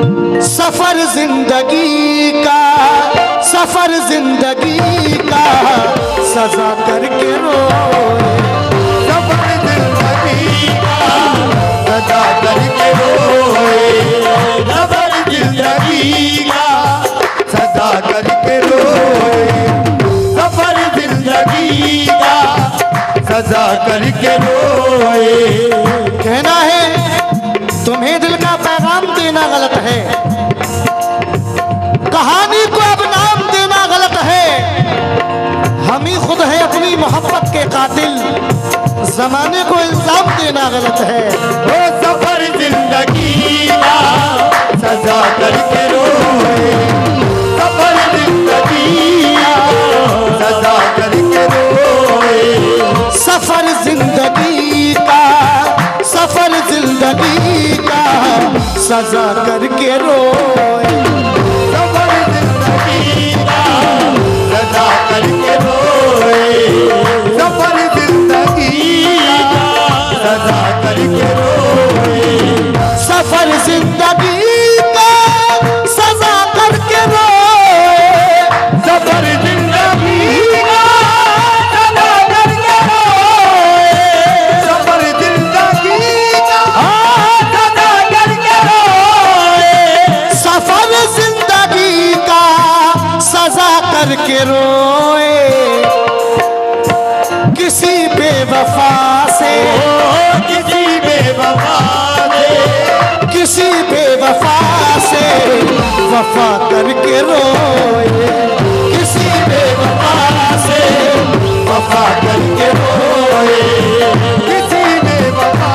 सफर जिंदगी का, सफर जिंदगी का सजा करके रोए। सफर जिंदगी का सजा करके रोए। सफर जिंदगी का सजा करके रोए। सफर जिंदगी का सजा करके रोए। कहना है तुम्हें दिल का पैगाम देना गलत है, कहानी को अब नाम देना गलत है। हम ही खुद है अपनी मोहब्बत के कातिल, जमाने को इल्जाम देना गलत है। वो सफर जिंदगी का सजा करके रोए। सफर जिंदगी का सजा करके रोए। सफर जिंदगी का, सफर जिंदगी का सजा करके रोए। सफर जिंदगी का सजा करके रोए। सफर जिंदगी का सजा करके रोए। सफर जिंदगी का सजा करके रोए। सफर जिंदगी का सजा करके रोए। सफर जिंदगी का सजा करके रोए। सफर जिंदगी का सजा करके रोए। किसी बेवफा से, किसी बेवफा से, किसी बेवफा से वफा करके रोए। किसी बेवफा से वफा करके रोए। किसी बेवफा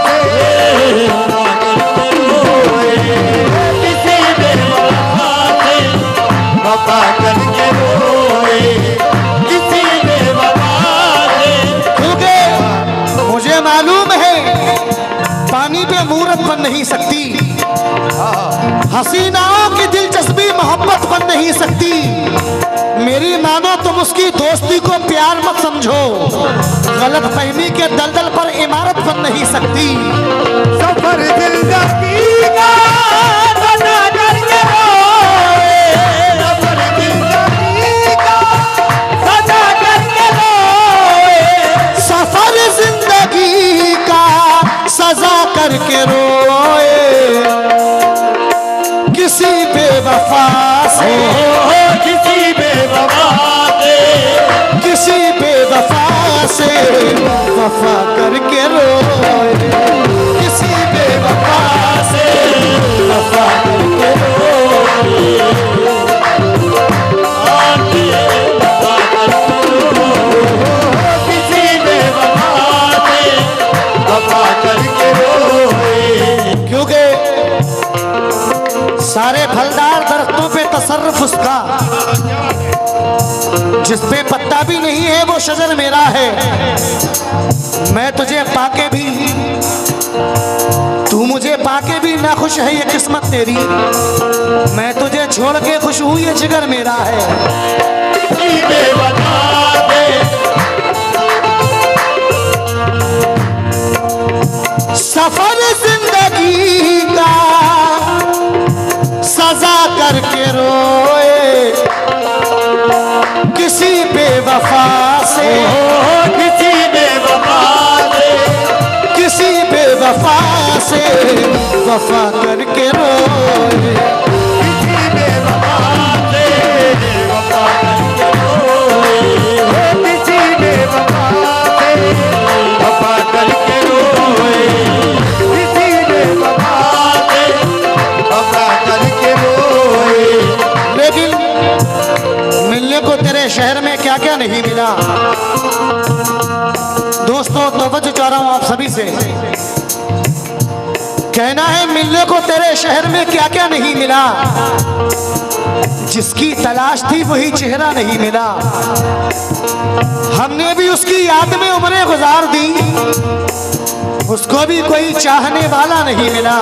से वफा करके रोए। किसी बेवफा से वफा करके रोए। किसी बेवफा से। क्योंकि मुझे मालूम है पानी पे मूरत बन नहीं सकती, हसीनाओं की दिलचस्पी मोहब्बत बन नहीं सकती। मेरी मानो तुम उसकी दोस्ती को प्यार मत समझो, गलत फहमी के दलदल पर इमारत बन नहीं सकती। सफर जिंदगी का सजा करके रोए। सफर जिंदगी का सजा करके रोए। सफर जिंदगी का सजा करके रोए। किसी बेवफा से, किसी बेवफा से, किसी बेवफा से वफा करके रोए। किसी बेवफा से वफा करके रोए। किसी बेवफा से वफा करके रोए। क्योंकि सारे फलदार दरख्तों पे तसर्रुफ उसका, जिस पे पत्ता भी नहीं है वो शजर मेरा है। मैं तुझे पाके भी, तू मुझे पाके भी ना खुश है ये किस्मत तेरी। मैं तुझे छोड़ के खुश हूँ ये जिगर मेरा है। किसी बेवफा से सफर जिंदगी का सजा करके रोए। किसी बेवफा से, किसी बेवफा से, किसी बेवफा से वफा करके रोए। किसी बेवफा से वफा करके रोए। किसी बेवफा से वफा करके रोए। किसी बेवफा से वफा करके रोए। लेकिन मिलने को तेरे शहर में क्या क्या नहीं मिला। दोस्तों तवज्जो चाह रहा हूं आप सभी से, कहना है मिलने को तेरे शहर में क्या क्या नहीं मिला। जिसकी तलाश थी वही चेहरा नहीं मिला। हमने भी उसकी याद में उम्रें गुजार दी, उसको भी कोई चाहने वाला नहीं मिला।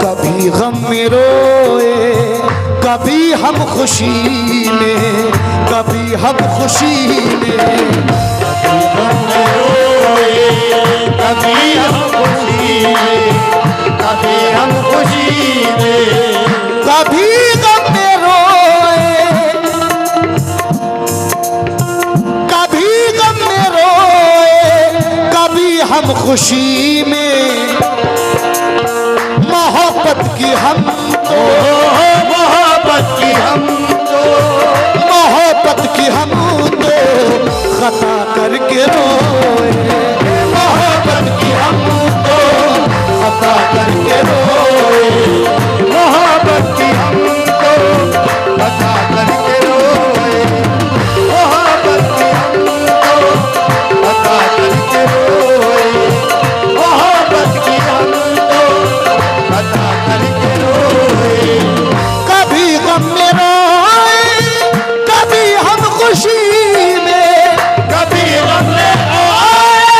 कभी गम में रोए, कभी हम खुशी में, कभी हम खुशी में। कभी हम रोए, कभी हम खुशी में। खुशी में, मोहब्बत की हम तो, मोहब्बत की हम तो, मोहब्बत की हम तो खता करके रोए, मोहब्बत की हम तो खता करके रोए, मोहब्बत की हम तो बता करके रोए, मोहब्बत की हम तो बता करके रोए, मोहब्बत की हम तो बता करके रोए। कभी गम में रोए, कभी हम खुशी में, कभी गम में रोए,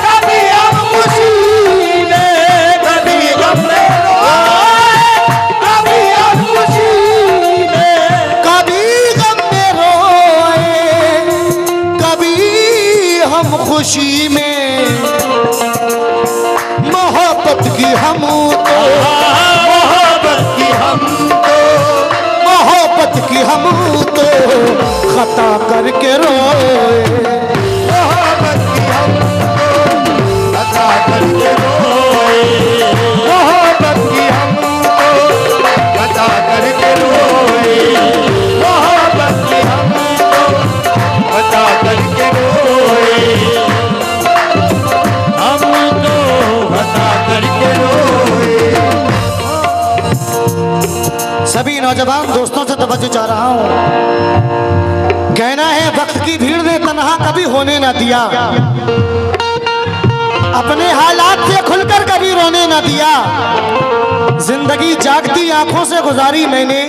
कभी हम खुशी में, कभी गम में रोए, कभी हम खुशी में, कभी गम में रोए, कभी हम खुशी में, मोहब्बत की हम तो, मोहब्बत की हम तो, मोहब्बत की हम तो खता करके रोए, मोहब्बत की हम तो बता करके रोए, मोहब्बत की हम तो बता करके रोए, मोहब्बत की हम तो बता करके रोए, हम तो बता करके रोए। सभी नौजवान दोस्तों से तवज्जो चाह रहा हूं। कहना है वक्त की भीड़ ने तन्हा कभी होने ना दिया, अपने हालात से खुलकर कभी रोने ना दिया, जिंदगी जागती आंखों से गुजारी मैंने,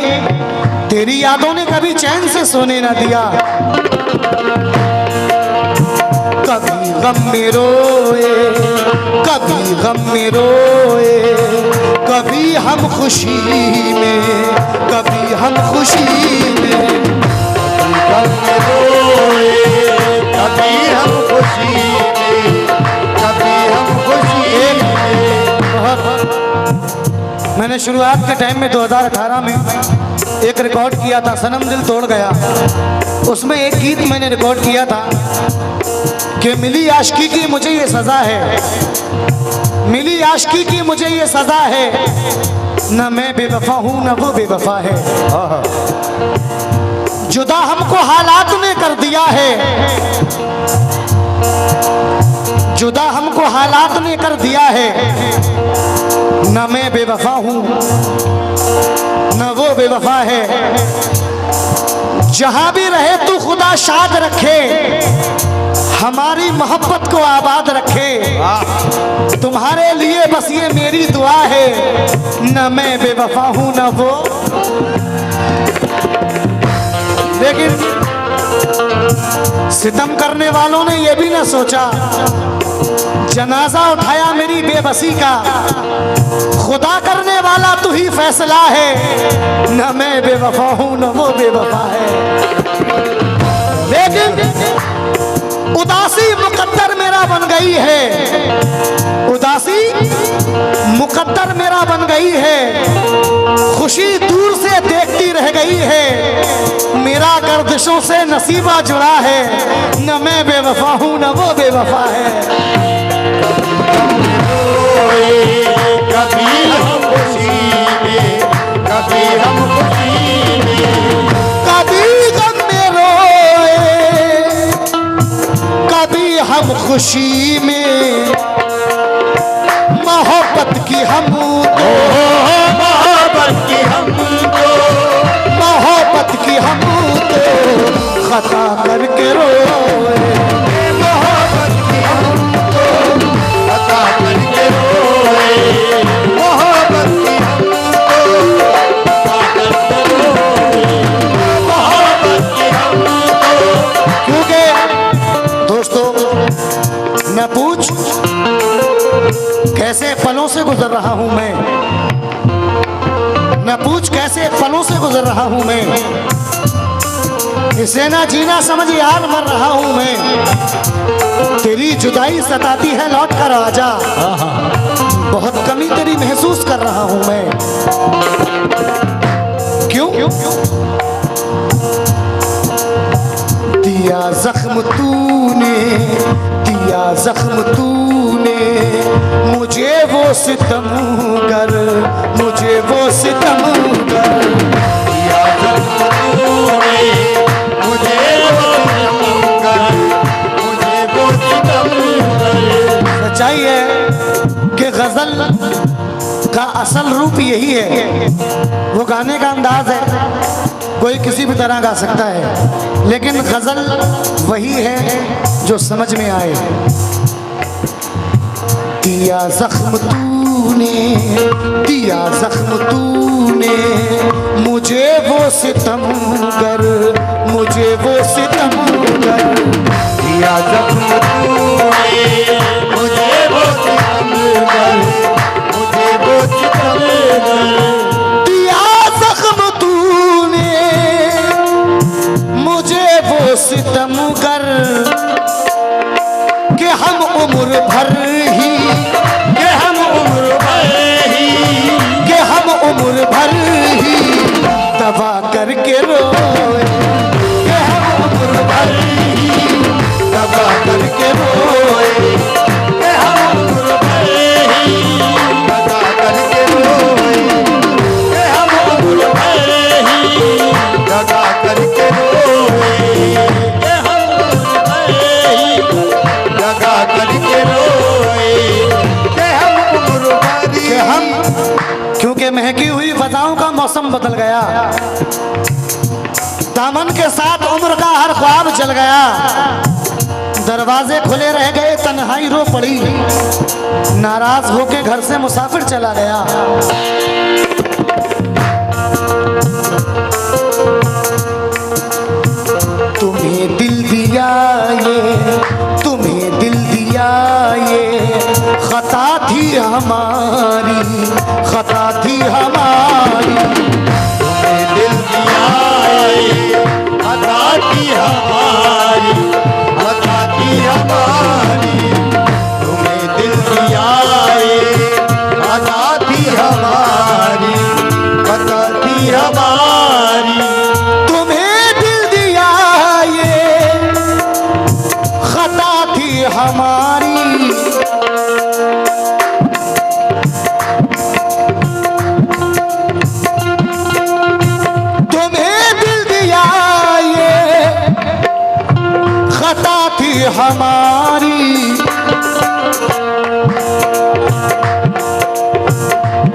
तेरी यादों ने कभी चैन से सोने ना दिया। कभी गम में रोए, कभी गम में रोए, कभी हम खुशी में, कभी हम खुशी में, गम में रोए, कभी हम खुशी में, कभी हम खुशी में। मैंने शुरुआत के टाइम में 2018 में एक रिकॉर्ड किया था, सनम दिल तोड़ गया। उसमें एक गीत मैंने रिकॉर्ड किया था कि मिली आशिकी की मुझे ये सजा है, मिली आशिकी की मुझे ये सजा है, न मैं बेवफा हूं न वो बेवफा है। जुदा हमको हालात ने कर दिया है, जुदा हमको हालात ने कर दिया है, न मैं बेवफा हूं न वो बेवफा है। जहां भी रहे तू खुदा शाद रखे, हमारी मोहब्बत को आबाद रखे, तुम्हारे लिए बस ये मेरी दुआ है, न मैं बेवफा हूं न वो। लेकिन सितम करने वालों ने ये भी ना सोचा, जनाजा उठाया मेरी बेबसी का, खुदा करने वाला तू ही फैसला है, न मैं बेवफा हूं न वो बेवफा है। लेकिन उदासी मुकद्दर मेरा बन गई है, उदासी मुकद्दर मेरा बन गई है, खुशी दूर से देखती रह गई है, मेरा गर्दिशों से नसीबा जुड़ा है, न मैं बेवफा हूं न वो बेवफा है। कभी हम खुशी में, कभी हम खुशी में, कभी गम में रोए, कभी हम खुशी में, मोहब्बत की हम तो, मोहब्बत की हम तो, मोहब्बत की हम तो खता करके रोए, मोहब्बत की हम तो बता करके रोए, मोहब्बत की हम तो बता करके रोए, मोहब्बत की हम तो। क्योंकि दोस्तों न पूछ कैसे पलों से गुजर रहा हूं मैं, न पूछ कैसे पलों से गुजर रहा हूं मैं, इसे ना जीना समझ यार मर रहा हूं मैं, तेरी जुदाई सताती है लौट कर आजा, बहुत कमी तेरी महसूस कर रहा हूं मैं। क्यों दिया जख्म तूने, दिया जख्म तूने, मुझे वो सितमगर, मुझे वो सितमगर दिया जख्म तूने, मुझे वो सितमगर, मुझे वो सितमगर। सच्चाई है कि गजल का असल रूप यही है। वो गाने का अंदाज है, कोई किसी भी तरह गा सकता है, लेकिन गजल वही है जो समझ में आए। दिया जख्म तूने, दिया जख्म तूने, मुझे वो सितमगर, मुझे वो सितमगर दिया जख्म तूने, मुझे वो सितमगर, मुझे वो सितमगर। दिया जख्म तूने, मुझे वो सितमगर कि हम उम्र भर ही, कि हम उम्र भर ही, कि हम उम्र भर ही दबा करके रोए, कि हम उम्र भर ही दबा करके रोए। कि हम उम्र भर ही लगा करके रोए, कि हम उम्र भर ही लगा करके रोए, कि हम उम्र भर ही लगा करके रोए, कि हम उम्र भर कि ही। हम, क्योंकि महकी हुई फजाओं का मौसम बदल गया, दामन के साथ उम्र का हर ख्वाब जल गया, दरवाजे खुले रह गए, तन्हाई रो पड़ी, नाराज होके घर से मुसाफिर चला गया। तुम्हें दिल दिया ये, तुम्हें दिल दिया ये खता थी हमारी, खता थी हमारी। तुम्हें दिल दिया ये खता थी हमारी, खता थी हमारी। तुम्हें दिल दिया ये खता थी हमारी, खता थी हमारी। तुम्हें दिल दिया ये खता थी हमारी। तुम्हें दिल दिया ये खता थी हमारी।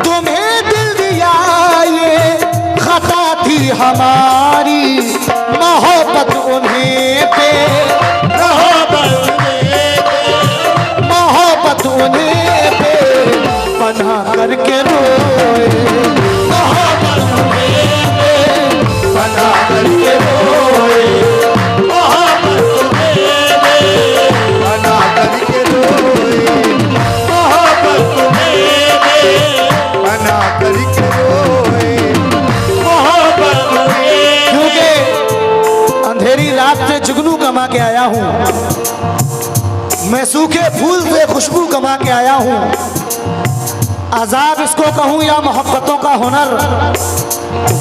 तुम्हें दिल दिया ये खता थी हमारी। मोहब्बत उन्हें पे, मोहब्बत उन्हें पे पनाह करके रोए, मोहब्बत उन्हें पे बना करके रोए, मोहब्बत तुम्हें बना करके रोए, मोहब्बत तुम्हें बना करके रोए, मोहब्बत तुम्हें। क्योंकि अंधेरी रात से जुगनू कमा के आया हूँ, मैं सूखे फूल से खुशबू कमा के आया हूँ। अजाब इसको कहूँ या मोहब्बतों का हुनर,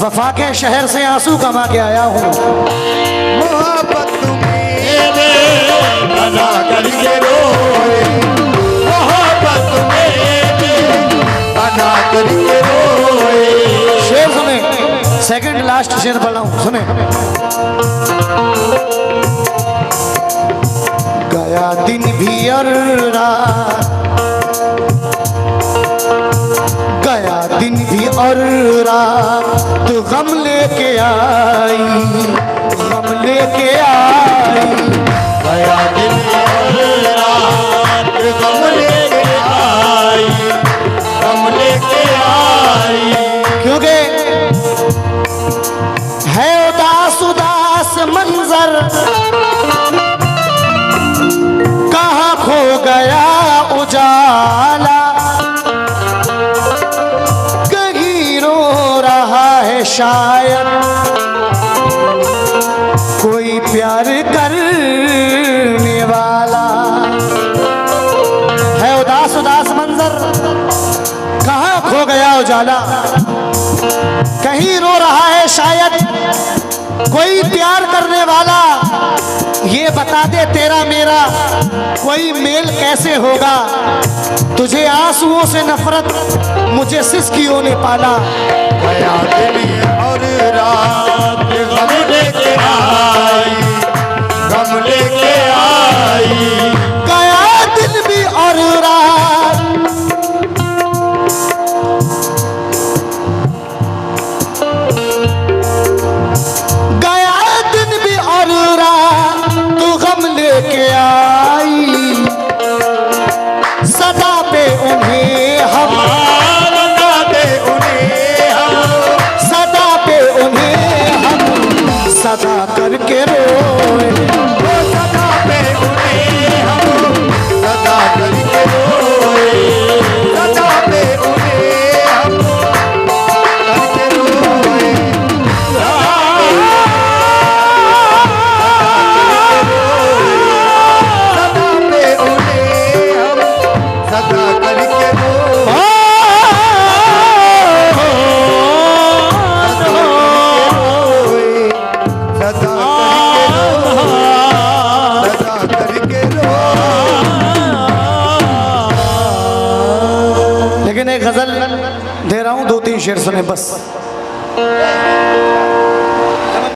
वफा के शहर से आंसू कमा के आया हूँ। मोहब्बत तुम्हें बना करके रोए, मोहब्बत तुम्हें बना करके रोए। शेर सुने, सेकंड लास्ट शेर पढ़ा हूँ, सुने। गया दिन भी और रात, गया दिन भी और रात, तो गम लेके आई, गम लेके आई। गया दिन और रात गम लेके आई, गम लेके आई। क्योंकि है उदास उदास मंजर, कहाँ खो गया उजाला, कहीं रो रहा है शायद कोई प्यार करने वाला। है उदास उदास मंजर, कहाँ खो गया उजाला, कहीं रो रहा है शायद कोई प्यार करने वाला ये बता दे तेरा मेरा कोई मेल कैसे होगा। तुझे आंसुओं से नफरत मुझे सिसकियों ने पाला। गया दिन और रात गम लेके आई, गम लेके आई। गया दिन भी और रात गया दिन भी और रात तू गम लेके आई। सदा पे उन्हें हम सदा पे उन्हें हम, सदा पे उन्हें हम सदा करके रोए। सदा पे उन्हें हम सदा करके रोए। सदा पे उन्हें हम करके रोए। सदा पे उन्हें हम सदा करके रोए। सदा करके लेकिन एक गजल दे रहा हूं, 2-3 शेर सुने बस।